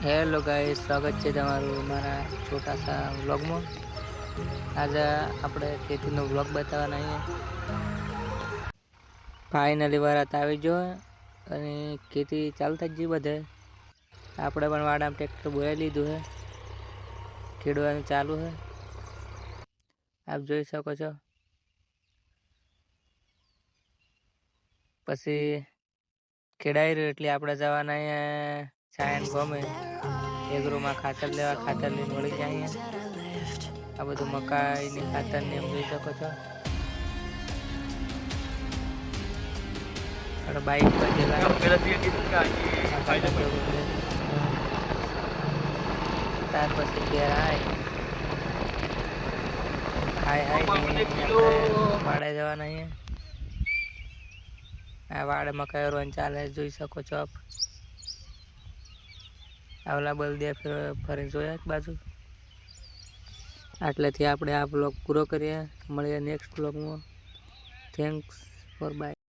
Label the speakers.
Speaker 1: Hello guys, સ્વાગત છે તમારું મારા છોટા સા વ્લોગમાં। આજે આપણે ખેતીનો વ્લોગ બતાવવાના અહીંયા। ફાઇનલી વરાત આવી ગયો અને ખેતી ચાલતા જ બધે આપણે પણ વાડામાં ટ્રેક્ટર બોલાવી લીધું છે, ખેડવાનું ચાલુ છે। આપ જોઈ શકો છો। પછી ખેડાઈ રહ્યું એટલે આપણે જવાના અહીંયા સાયન ગમે એગ્રોમાં ખાતર લેવા, ખાતર લઈને વળી જાય। આ બધું મકાઈની ખાતર ને એમ જોઈ શકો છો। બાઈક પર ત્યાર પછી ઘેર વાડે જવાના અહીંયા। આ વાડે મકાઈ રોન ચાલે જોઈ શકો છો આપ। આવલા બલદિયા ફરી જોયા એક બાજુ। આટલેથી આપણે આ બ્લોગ પૂરો કરીએ, મળીએ નેક્સ્ટ બ્લોગમાં। Thanks for by.